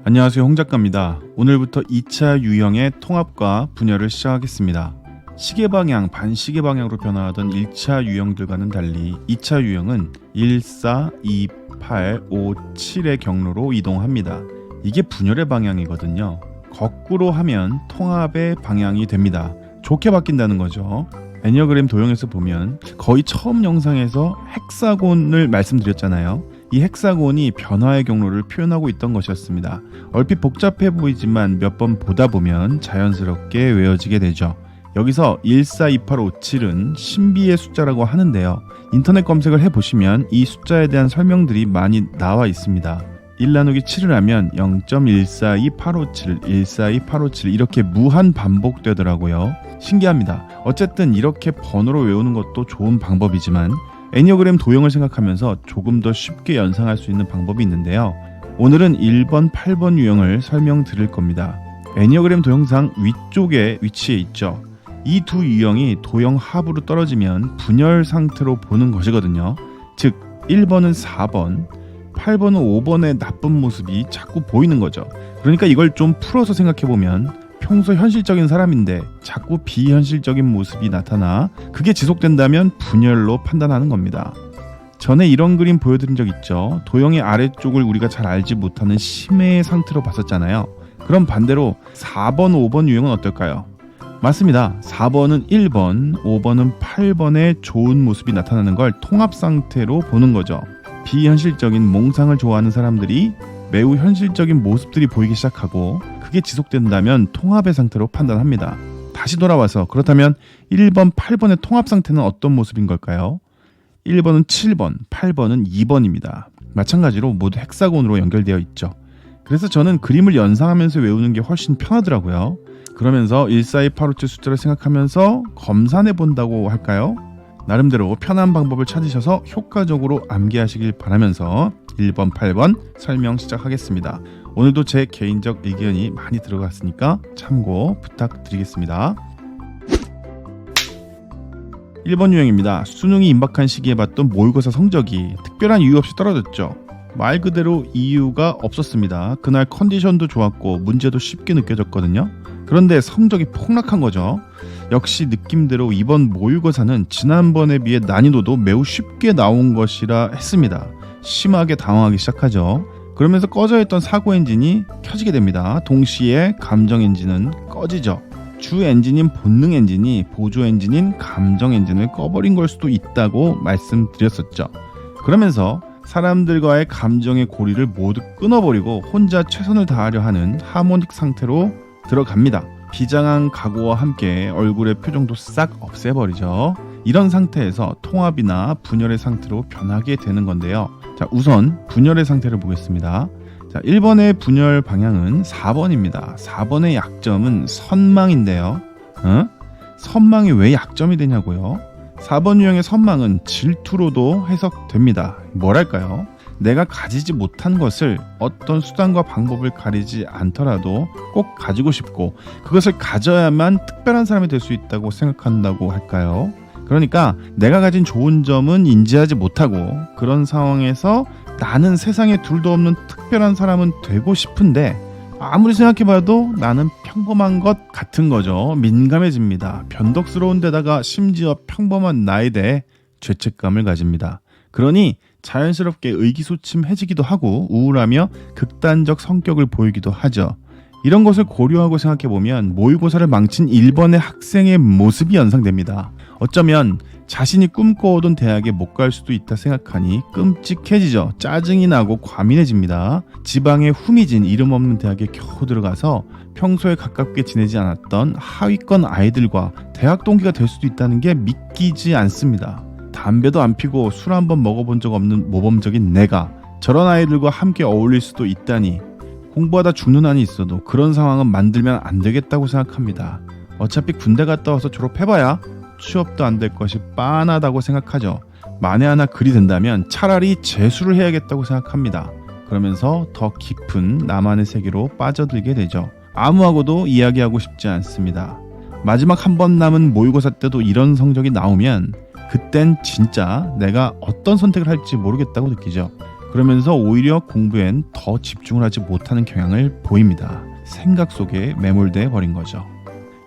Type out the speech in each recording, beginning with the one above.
안녕하세요, 홍 작가입니다. 오늘부터 2차 유형의 통합과 분열을 시작하겠습니다. 시계방향, 반시계방향으로 변화하던 1차 유형들과는 달리 2차 유형은 1, 4, 2, 8, 5, 7의 경로로 이동합니다. 이게 분열의 방향이거든요. 거꾸로 하면 통합의 방향이 됩니다. 좋게 바뀐다는 거죠. 애니어그램 도형에서 보면 거의 처음 영상에서 헥사곤을 말씀드렸잖아요. 이 헥사곤이 변화의 경로를 표현하고 있던 것이었습니다. 얼핏 복잡해 보이지만 몇 번 보다 보면 자연스럽게 외워지게 되죠. 여기서 1, 4, 2, 8, 5, 7은 신비의 숫자라고 하는데요. 인터넷 검색을 해보시면 이 숫자에 대한 설명들이 많이 나와 있습니다. 1 나누기 7을 하면 0.142857, 142857 이렇게 무한 반복되더라고요. 신기합니다. 어쨌든 이렇게 번호로 외우는 것도 좋은 방법이지만 애니어그램 도형을 생각하면서 조금 더 쉽게 연상할 수 있는 방법이 있는데요. 오늘은 1번, 8번 유형을 설명드릴 겁니다. 애니어그램 도형상 위쪽에 위치해 있죠. 이 두 유형이 도형 합으로 떨어지면 분열 상태로 보는 것이거든요. 즉 1번은 4번, 8번은 5번의 나쁜 모습이 자꾸 보이는 거죠. 그러니까 이걸 좀 풀어서 생각해보면 평소 현실적인 사람인데 자꾸 비현실적인 모습이 나타나 그게 지속된다면 분열로 판단하는 겁니다. 전에 이런 그림 보여드린 적 있죠. 도형의 아래쪽을 우리가 잘 알지 못하는 심해의 상태로 봤었잖아요. 그럼 반대로 4번, 5번 유형은 어떨까요? 맞습니다. 4번은 1번, 5번은 8번의 좋은 모습이 나타나는 걸 통합 상태로 보는 거죠. 비현실적인 몽상을 좋아하는 사람들이 매우 현실적인 모습들이 보이기 시작하고 그게 지속된다면 통합의 상태로 판단합니다. 다시 돌아와서 그렇다면 1번, 8번의 통합 상태는 어떤 모습인 걸까요? 1번은 7번, 8번은 2번입니다. 마찬가지로 모두 헥사곤으로 연결되어 있죠. 그래서 저는 그림을 연상하면서 외우는 게 훨씬 편하더라고요. 그러면서 1, 4, 2, 8, 5, 7 숫자를 생각하면서 검산해 본다고 할까요? 나름대로 편한 방법을 찾으셔서 효과적으로 암기하시길 바라면서 1번, 8번 설명 시작하겠습니다. 오늘도 제 개인적 의견이 많이 들어갔으니까 참고 부탁드리겠습니다. 1번 유형입니다. 수능이 임박한 시기에 봤던 모의고사 성적이 특별한 이유 없이 떨어졌죠. 말 그대로 이유가 없었습니다. 그날 컨디션도 좋았고 문제도 쉽게 느껴졌거든요. 그런데 성적이 폭락한 거죠. 역시 느낌대로 이번 모의고사는 지난번에 비해 난이도도 매우 쉽게 나온 것이라 했습니다. 심하게 당황하기 시작하죠. 그러면서 꺼져 있던 사고 엔진이 켜지게 됩니다. 동시에 감정 엔진은 꺼지죠. 주 엔진인 본능 엔진이 보조 엔진인 감정 엔진을 꺼버린 걸 수도 있다고 말씀드렸었죠. 그러면서 사람들과의 감정의 고리를 모두 끊어버리고 혼자 최선을 다하려 하는 하모닉 상태로 들어갑니다. 비장한 각오와 함께 얼굴의 표정도 싹 없애버리죠. 이런 상태에서 통합이나 분열의 상태로 변하게 되는 건데요. 자, 우선 분열의 상태를 보겠습니다. 자, 1번의 분열 방향은 4번입니다. 4번의 약점은 선망인데요. 선망이 왜 약점이 되냐고요? 4번 유형의 선망은 질투로도 해석됩니다. 뭐랄까요? 내가 가지지 못한 것을 어떤 수단과 방법을 가리지 않더라도 꼭 가지고 싶고 그것을 가져야만 특별한 사람이 될 수 있다고 생각한다고 할까요? 그러니까 내가 가진 좋은 점은 인지하지 못하고 그런 상황에서 나는 세상에 둘도 없는 특별한 사람은 되고 싶은데 아무리 생각해봐도 나는 평범한 것 같은 거죠. 민감해집니다. 변덕스러운 데다가 심지어 평범한 나에 대해 죄책감을 가집니다. 그러니 자연스럽게 의기소침해지기도 하고 우울하며 극단적 성격을 보이기도 하죠. 이런 것을 고려하고 생각해보면 모의고사를 망친 1번의 학생의 모습이 연상됩니다. 어쩌면 자신이 꿈꿔오던 대학에 못 갈 수도 있다 생각하니 끔찍해지죠. 짜증이 나고 과민해집니다. 지방의 후미진 이름 없는 대학에 겨우 들어가서 평소에 가깝게 지내지 않았던 하위권 아이들과 대학 동기가 될 수도 있다는 게 믿기지 않습니다. 담배도 안 피고 술 한 번 먹어본 적 없는 모범적인 내가 저런 아이들과 함께 어울릴 수도 있다니 공부하다 죽는 한이 있어도 그런 상황은 만들면 안 되겠다고 생각합니다. 어차피 군대 갔다 와서 졸업해봐야 취업도 안 될 것이 빤하다고 생각하죠. 만에 하나 그리 된다면 차라리 재수를 해야겠다고 생각합니다. 그러면서 더 깊은 나만의 세계로 빠져들게 되죠. 아무하고도 이야기하고 싶지 않습니다. 마지막 한 번 남은 모의고사 때도 이런 성적이 나오면 그땐 진짜 내가 어떤 선택을 할지 모르겠다고 느끼죠. 그러면서 오히려 공부엔 더 집중을 하지 못하는 경향을 보입니다. 생각 속에 매몰돼 버린 거죠.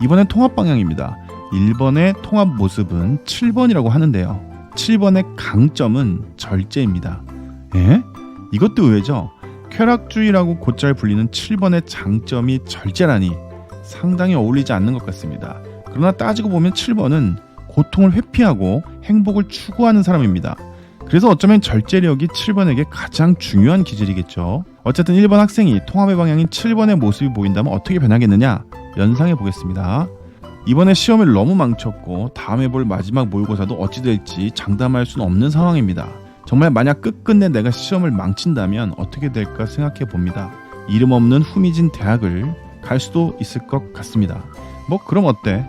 이번엔 통합 방향입니다. 1번의 통합 모습은 7번이라고 하는데요. 7번의 강점은 절제입니다. 에? 이것도 의외죠. 쾌락주의라고 곧잘 불리는 7번의 장점이 절제라니 상당히 어울리지 않는 것 같습니다. 그러나 따지고 보면 7번은 고통을 회피하고 행복을 추구하는 사람입니다. 그래서 어쩌면 절제력이 7번에게 가장 중요한 기질이겠죠. 어쨌든 1번 학생이 통합의 방향인 7번의 모습이 보인다면 어떻게 변하겠느냐? 연상해 보겠습니다. 이번에 시험을 너무 망쳤고 다음에 볼 마지막 모의고사도 어찌 될지 장담할 수는 없는 상황입니다. 정말 만약 끝끝내 내가 시험을 망친다면 어떻게 될까 생각해 봅니다. 이름 없는 후미진 대학을 갈 수도 있을 것 같습니다. 뭐 그럼 어때?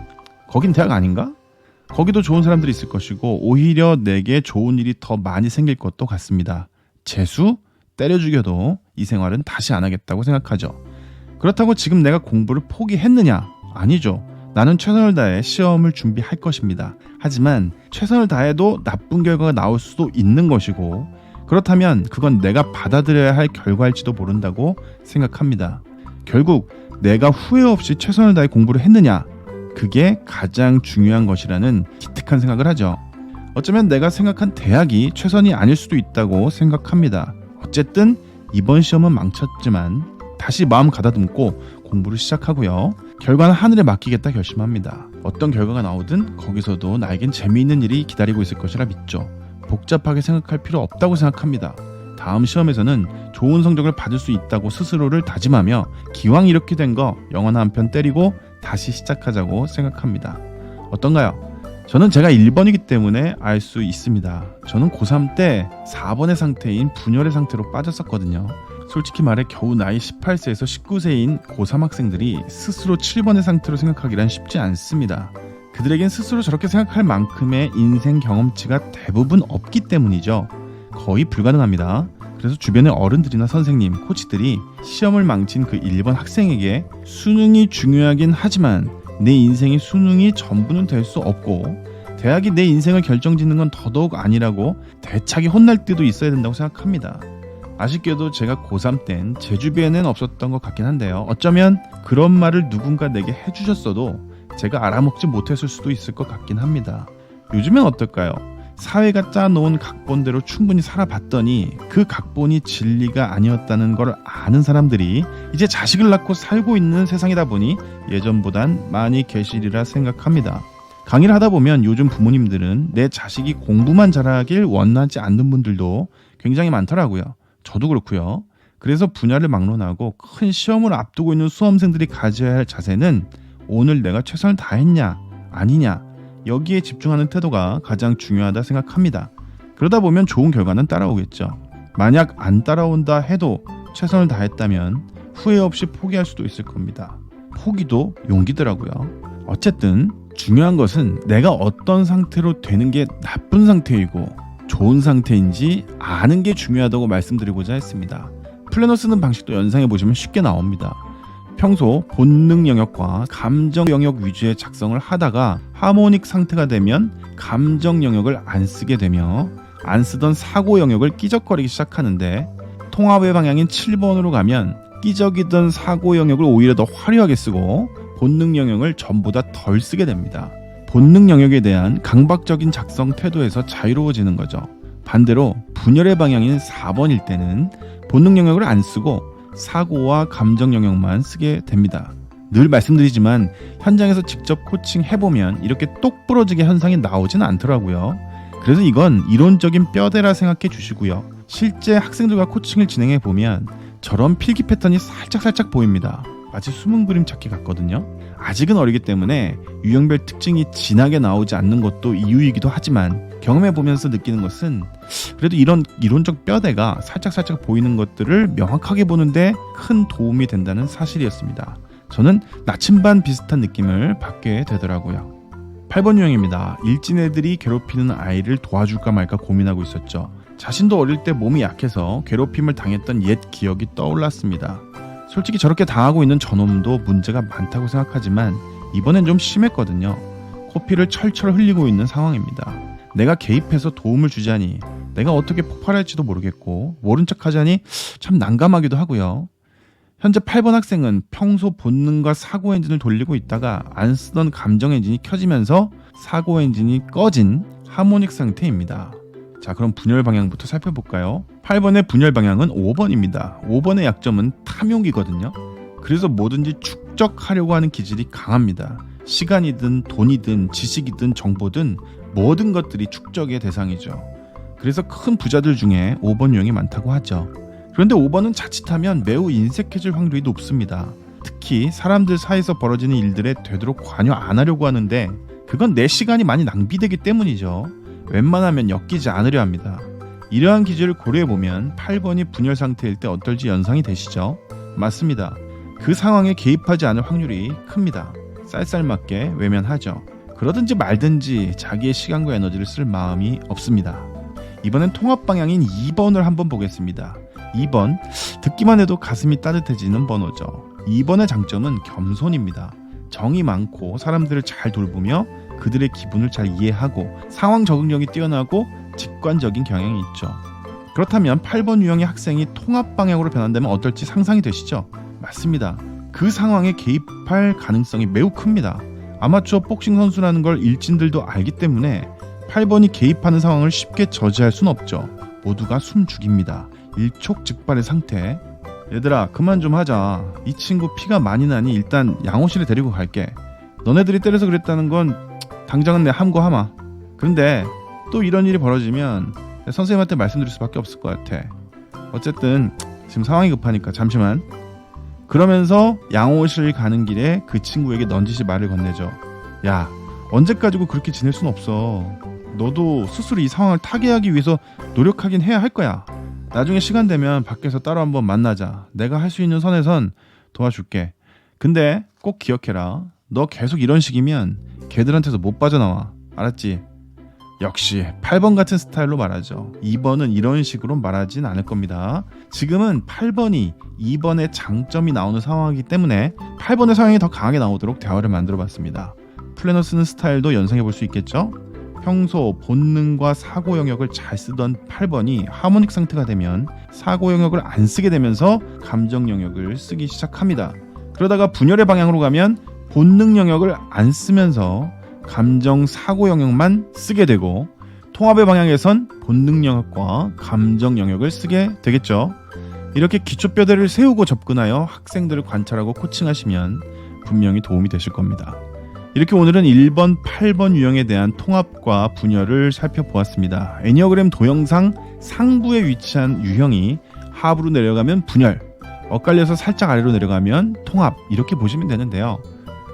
거긴 대학 아닌가? 거기도 좋은 사람들이 있을 것이고 오히려 내게 좋은 일이 더 많이 생길 것도 같습니다. 재수? 때려 죽여도 이 생활은 다시 안 하겠다고 생각하죠. 그렇다고 지금 내가 공부를 포기했느냐? 아니죠. 나는 최선을 다해 시험을 준비할 것입니다. 하지만 최선을 다해도 나쁜 결과가 나올 수도 있는 것이고 그렇다면 그건 내가 받아들여야 할 결과일지도 모른다고 생각합니다. 결국 내가 후회 없이 최선을 다해 공부를 했느냐? 그게 가장 중요한 것이라는 기특한 생각을 하죠. 어쩌면 내가 생각한 대학이 최선이 아닐 수도 있다고 생각합니다. 어쨌든 이번 시험은 망쳤지만 다시 마음 가다듬고 공부를 시작하고요. 결과는 하늘에 맡기겠다 결심합니다. 어떤 결과가 나오든 거기서도 나에겐 재미있는 일이 기다리고 있을 것이라 믿죠. 복잡하게 생각할 필요 없다고 생각합니다. 다음 시험에서는 좋은 성적을 받을 수 있다고 스스로를 다짐하며 기왕 이렇게 된 거 영화나 한 편 때리고 다시 시작하자고 생각합니다. 어떤가요? 저는 제가 1번이기 때문에 알 수 있습니다. 저는 고3 때 4번의 상태인 분열의 상태로 빠졌었거든요. 솔직히 말해 겨우 나이 18세에서 19세인 고3 학생들이 스스로 7번의 상태로 생각하기란 쉽지 않습니다. 그들에겐 스스로 저렇게 생각할 만큼의 인생 경험치가 대부분 없기 때문이죠. 거의 불가능합니다. 그래서 주변의 어른들이나 선생님, 코치들이 시험을 망친 그 1번 학생에게 수능이 중요하긴 하지만 내 인생의 수능이 전부는 될 수 없고 대학이 내 인생을 결정짓는 건 더더욱 아니라고 대차게 혼날 때도 있어야 된다고 생각합니다. 아쉽게도 제가 고3 땐 제 주변에는 없었던 것 같긴 한데요. 어쩌면 그런 말을 누군가 내게 해주셨어도 제가 알아먹지 못했을 수도 있을 것 같긴 합니다. 요즘엔 어떨까요? 사회가 짜놓은 각본대로 충분히 살아봤더니 그 각본이 진리가 아니었다는 걸 아는 사람들이 이제 자식을 낳고 살고 있는 세상이다 보니 예전보단 많이 계시리라 생각합니다. 강의를 하다 보면 요즘 부모님들은 내 자식이 공부만 잘하길 원하지 않는 분들도 굉장히 많더라고요. 저도 그렇고요. 그래서 분야를 막론하고 큰 시험을 앞두고 있는 수험생들이 가져야 할 자세는 오늘 내가 최선을 다했냐 아니냐 여기에 집중하는 태도가 가장 중요하다 생각합니다. 그러다 보면 좋은 결과는 따라오겠죠. 만약 안 따라온다 해도 최선을 다했다면 후회 없이 포기할 수도 있을 겁니다. 포기도 용기더라고요. 어쨌든 중요한 것은 내가 어떤 상태로 되는 게 나쁜 상태이고 좋은 상태인지 아는 게 중요하다고 말씀드리고자 했습니다. 플래너 쓰는 방식도 연상해 보시면 쉽게 나옵니다. 평소 본능 영역과 감정 영역 위주의 작성을 하다가 하모닉 상태가 되면 감정 영역을 안 쓰게 되며 안 쓰던 사고 영역을 끼적거리기 시작하는데 통합의 방향인 7번으로 가면 끼적이던 사고 영역을 오히려 더 화려하게 쓰고 본능 영역을 전보다 덜 쓰게 됩니다. 본능 영역에 대한 강박적인 작성 태도에서 자유로워지는 거죠. 반대로 분열의 방향인 4번일 때는 본능 영역을 안 쓰고 사고와 감정 영역만 쓰게 됩니다. 늘 말씀드리지만 현장에서 직접 코칭 해보면 이렇게 똑 부러지게 현상이 나오진 않더라고요. 그래서 이건 이론적인 뼈대라 생각해 주시고요. 실제 학생들과 코칭을 진행해 보면 저런 필기 패턴이 살짝 보입니다. 마치 숨은 그림 찾기 같거든요. 아직은 어리기 때문에 유형별 특징이 진하게 나오지 않는 것도 이유이기도 하지만 경험해 보면서 느끼는 것은 그래도 이런 이론적 뼈대가 살짝 보이는 것들을 명확하게 보는데 큰 도움이 된다는 사실이었습니다. 저는 나침반 비슷한 느낌을 받게 되더라고요. 8번 유형입니다. 일진 애들이 괴롭히는 아이를 도와줄까 말까 고민하고 있었죠. 자신도 어릴 때 몸이 약해서 괴롭힘을 당했던 옛 기억이 떠올랐습니다. 솔직히 저렇게 당하고 있는 저놈도 문제가 많다고 생각하지만 이번엔 좀 심했거든요. 코피를 철철 흘리고 있는 상황입니다. 내가 개입해서 도움을 주자니 내가 어떻게 폭발할지도 모르겠고 모른 척하자니 참 난감하기도 하고요. 현재 8번 학생은 평소 본능과 사고 엔진을 돌리고 있다가 안 쓰던 감정 엔진이 켜지면서 사고 엔진이 꺼진 하모닉 상태입니다. 자, 그럼 분열 방향부터 살펴볼까요? 8번의 분열 방향은 5번입니다. 5번의 약점은 탐욕이거든요. 그래서 뭐든지 축적하려고 하는 기질이 강합니다. 시간이든 돈이든 지식이든 정보든 모든 것들이 축적의 대상이죠. 그래서 큰 부자들 중에 5번 유형이 많다고 하죠. 그런데 5번은 자칫하면 매우 인색해질 확률이 높습니다. 특히 사람들 사이에서 벌어지는 일들에 되도록 관여 안 하려고 하는데 그건 내 시간이 많이 낭비되기 때문이죠. 웬만하면 엮이지 않으려 합니다. 이러한 기질을 고려해보면 8번이 분열 상태일 때 어떨지 연상이 되시죠? 맞습니다. 그 상황에 개입하지 않을 확률이 큽니다. 쌀쌀맞게 외면하죠. 그러든지 말든지 자기의 시간과 에너지를 쓸 마음이 없습니다. 이번엔 통합 방향인 2번을 한번 보겠습니다. 2번, 듣기만 해도 가슴이 따뜻해지는 번호죠. 2번의 장점은 겸손입니다. 정이 많고 사람들을 잘 돌보며 그들의 기분을 잘 이해하고 상황 적응력이 뛰어나고 직관적인 경향이 있죠. 그렇다면 8번 유형의 학생이 통합 방향으로 변한다면 어떨지 상상이 되시죠? 맞습니다. 그 상황에 개입할 가능성이 매우 큽니다. 아마추어 복싱 선수라는 걸 일진들도 알기 때문에 8번이 개입하는 상황을 쉽게 저지할 순 없죠. 모두가 숨 죽입니다. 일촉즉발의 상태. 얘들아 그만 좀 하자. 이 친구 피가 많이 나니 일단 양호실에 데리고 갈게. 너네들이 때려서 그랬다는 건 당장은 내 함구하마. 그런데 또 이런 일이 벌어지면 선생님한테 말씀드릴 수밖에 없을 것 같아. 어쨌든 지금 상황이 급하니까 잠시만. 그러면서 양호실 가는 길에 그 친구에게 넌지시 말을 건네죠. 야, 언제까지고 그렇게 지낼 순 없어. 너도 스스로 이 상황을 타개하기 위해서 노력하긴 해야 할 거야. 나중에 시간 되면 밖에서 따로 한번 만나자. 내가 할 수 있는 선에선 도와줄게. 근데 꼭 기억해라. 너 계속 이런 식이면 걔들한테서 못 빠져나와. 알았지? 역시 8번 같은 스타일로 말하죠. 2번은 이런 식으로 말하진 않을 겁니다. 지금은 8번이 2번의 장점이 나오는 상황이기 때문에 8번의 성향이 더 강하게 나오도록 대화를 만들어 봤습니다. 플래너 쓰는 스타일도 연상해 볼 수 있겠죠? 평소 본능과 사고 영역을 잘 쓰던 8번이 하모닉 상태가 되면 사고 영역을 안 쓰게 되면서 감정 영역을 쓰기 시작합니다. 그러다가 분열의 방향으로 가면 본능 영역을 안 쓰면서 감정 사고 영역만 쓰게 되고 통합의 방향에선 본능 영역과 감정 영역을 쓰게 되겠죠. 이렇게 기초뼈대를 세우고 접근하여 학생들을 관찰하고 코칭하시면 분명히 도움이 되실 겁니다. 이렇게 오늘은 1번, 8번 유형에 대한 통합과 분열을 살펴보았습니다. 애니어그램 도형상 상부에 위치한 유형이 하부로 내려가면 분열, 엇갈려서 살짝 아래로 내려가면 통합, 이렇게 보시면 되는데요.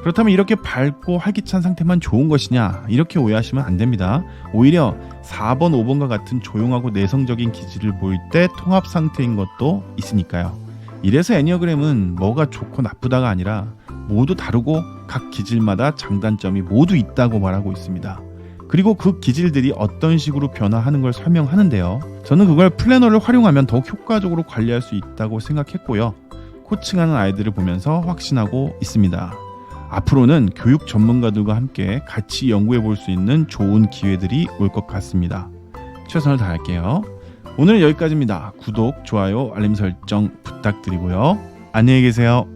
그렇다면 이렇게 밝고 활기찬 상태만 좋은 것이냐, 이렇게 오해하시면 안 됩니다. 오히려 4번, 5번과 같은 조용하고 내성적인 기질을 보일 때 통합 상태인 것도 있으니까요. 이래서 애니어그램은 뭐가 좋고 나쁘다가 아니라 모두 다르고 각 기질마다 장단점이 모두 있다고 말하고 있습니다. 그리고 그 기질들이 어떤 식으로 변화하는 걸 설명하는데요. 저는 그걸 플래너를 활용하면 더욱 효과적으로 관리할 수 있다고 생각했고요. 코칭하는 아이들을 보면서 확신하고 있습니다. 앞으로는 교육 전문가들과 함께 같이 연구해 볼 수 있는 좋은 기회들이 올 것 같습니다. 최선을 다할게요. 오늘은 여기까지입니다. 구독, 좋아요, 알림 설정 부탁드리고요. 안녕히 계세요.